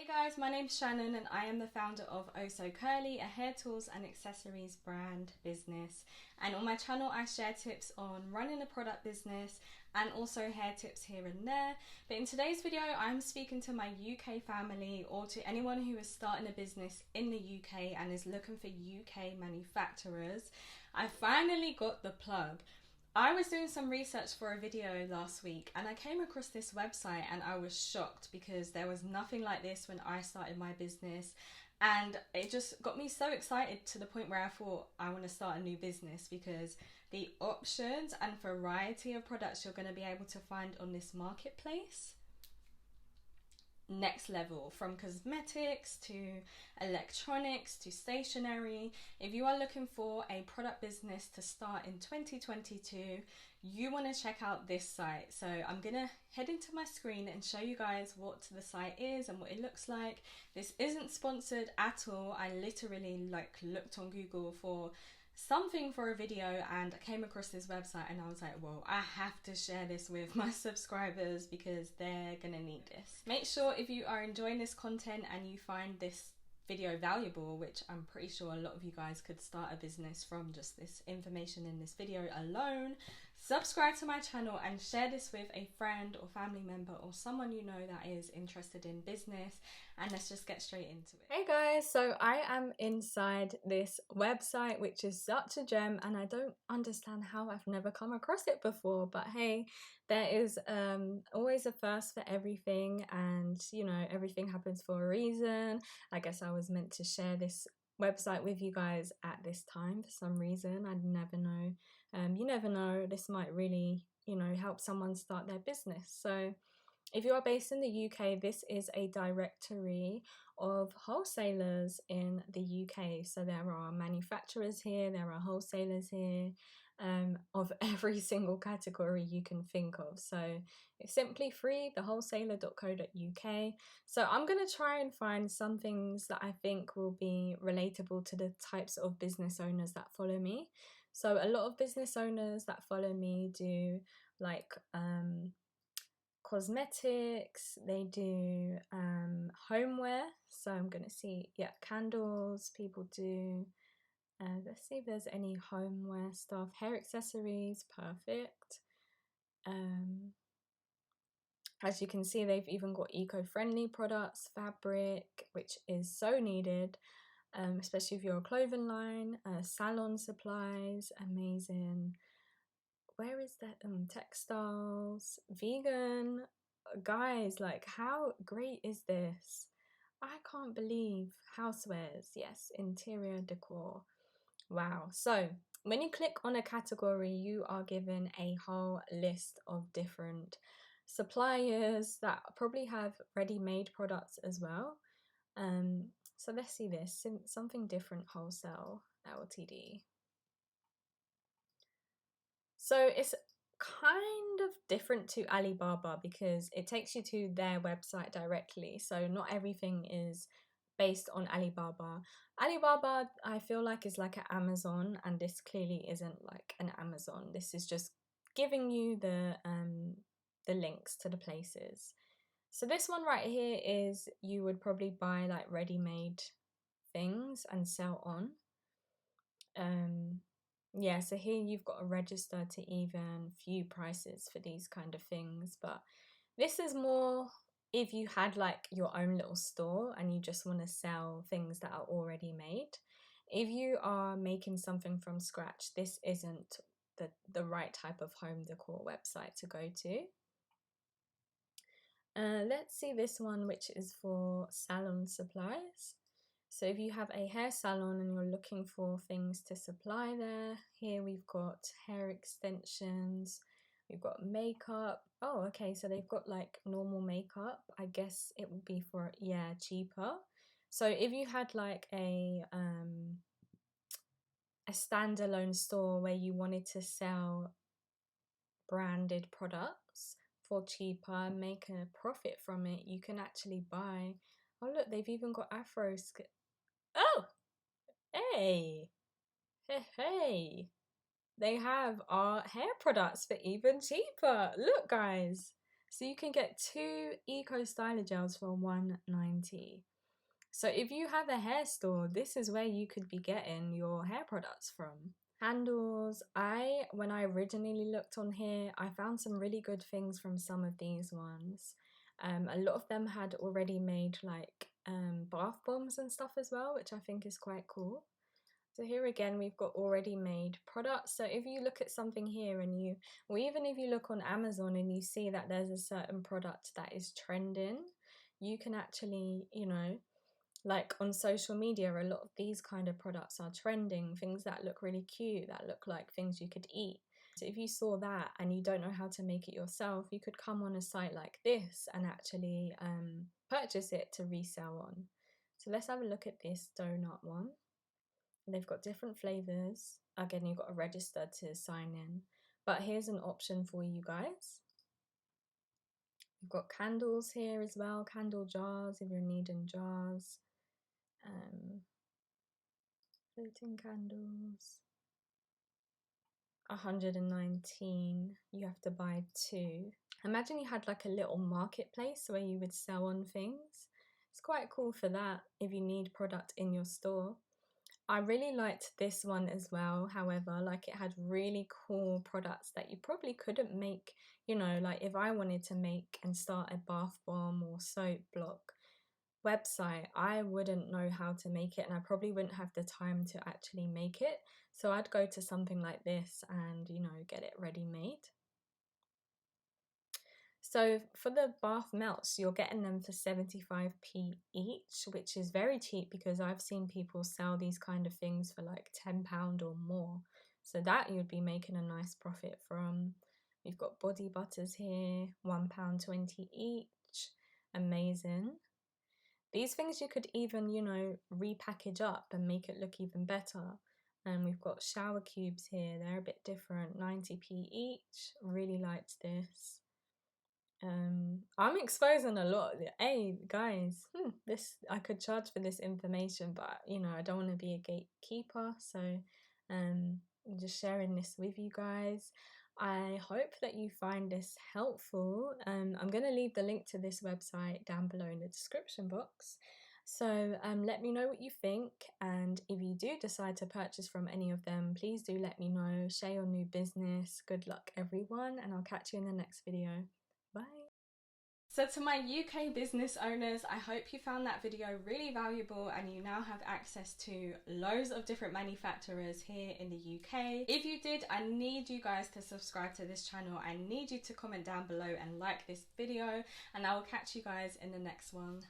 Guys, my name's Shannon and I am the founder of Oso Curly, a hair tools and accessories brand business. And on my channel I share tips on running a product business and also hair tips here and there. But in today's video I'm speaking to my UK family, or to anyone who is starting a business in the UK and is looking for UK manufacturers. I finally got the plug. I was doing some research for a video last week and I came across this website and I was shocked because there was nothing like this when I started my business, and it just got me so excited to the point where I thought I want to start a new business, because the options and variety of products you're going to be able to find on this marketplace, next level. From cosmetics to electronics to stationery. If you are looking for a product business to start in 2022, you want to check out this site. So I'm gonna head into my screen and show you guys what the site is and what it looks like. This isn't sponsored at all. I literally looked on Google for something for a video and I came across this website and I was like, well, I have to share this with my subscribers because they're gonna need this. Make sure if you are enjoying this content and you find this video valuable, which I'm pretty sure a lot of you guys could start a business from just this information in this video alone, subscribe to my channel and share this with a friend or family member or someone you know that is interested in business. And let's just get straight into it. Hey guys, so I am inside this website, which is such a gem, and I don't understand how I've never come across it before, but hey, there is always a first for everything, and you know, everything happens for a reason. I guess I was meant to share this website with you guys at this time for some reason. I never know. You never know, this might really, you know, help someone start their business. So if you are based in the UK, this is a directory of wholesalers in the UK. So there are manufacturers here, there are wholesalers here, of every single category you can think of. So it's simply free, thewholesaler.co.uk. So I'm going to try and find some things that I think will be relatable to the types of business owners that follow me. So a lot of business owners that follow me do like cosmetics, they do homeware. So I'm gonna see, yeah, candles, people do. Let's see if there's any homeware stuff. Hair accessories, perfect. As you can see, they've even got eco-friendly products, fabric, which is so needed, especially if you're a clothing line. Salon supplies, amazing. Where is that? Textiles, vegan. Guys, like, how great is this? I can't believe. Housewares, yes, interior decor. Wow. So when you click on a category, you are given a whole list of different suppliers that probably have ready-made products as well. So let's see this. Something different, wholesale Ltd. So it's kind of different to Alibaba because it takes you to their website directly. So not everything is based on Alibaba. Alibaba, I feel like, is like an Amazon, and this clearly isn't like an Amazon. This is just giving you the links to the places. So this one right here is, you would probably buy like ready-made things and sell on. Yeah, so here you've got to register to even view prices for these kind of things, but this is more if you had like your own little store and you just want to sell things that are already made. If you are making something from scratch, this isn't the right type of home decor website to go to. Let's see this one, which is for salon supplies. So if you have a hair salon and you're looking for things to supply there, here we've got hair extensions, we've got makeup. Oh, okay, so they've got like normal makeup. I guess it would be for, yeah, cheaper. So if you had like a standalone store where you wanted to sell branded products for cheaper and make a profit from it, you can actually buy. Oh look, they've even got afro. Oh, hey, hey, they have our hair products for even cheaper. Look, guys, So you can get 2 eco styler gels for $1.90. So if you have a hair store, this is where you could be getting your hair products from. Candles, when I originally looked on here, I found some really good things from some of these ones. A lot of them had already made like bath bombs and stuff as well, which I think is quite cool. So here again, we've got already made products. So if you look at something here and or even if you look on Amazon and you see that there's a certain product that is trending, you can actually, like on social media, a lot of these kind of products are trending, things that look really cute, that look like things you could eat. So if you saw that and you don't know how to make it yourself, you could come on a site like this and actually purchase it to resell on. So let's have a look at this donut one. They've got different flavors. Again, you've got to register to sign in. But here's an option for you guys. You've got candles here as well, candle jars if you're needing jars. Floating candles. 119. You have to buy 2. Imagine you had like a little marketplace where you would sell on things. It's quite cool for that if you need product in your store. I really liked this one as well. However, like it had really cool products that you probably couldn't make, like if I wanted to make and start a bath bomb or soap block website, I wouldn't know how to make it and I probably wouldn't have the time to actually make it. So I'd go to something like this and, get it ready made. So for the bath melts, you're getting them for 75p each, which is very cheap because I've seen people sell these kind of things for like £10 or more. So that you'd be making a nice profit from. We've got body butters here, £1.20 each. Amazing. These things you could even, repackage up and make it look even better. And we've got shower cubes here. They're a bit different, 90p each. Really liked this. I'm exposing a lot. Hey guys, this I could charge for this information, but I don't want to be a gatekeeper, so I'm just sharing this with you guys. I hope that you find this helpful. I'm going to leave the link to this website down below in the description box. So let me know what you think, and if you do decide to purchase from any of them, please do let me know. Share your new business. Good luck everyone, and I'll catch you in the next video. Bye. So to my UK business owners, I hope you found that video really valuable and you now have access to loads of different manufacturers here in the UK. If you did, I need you guys to subscribe to this channel. I need you to comment down below and like this video, and I will catch you guys in the next one.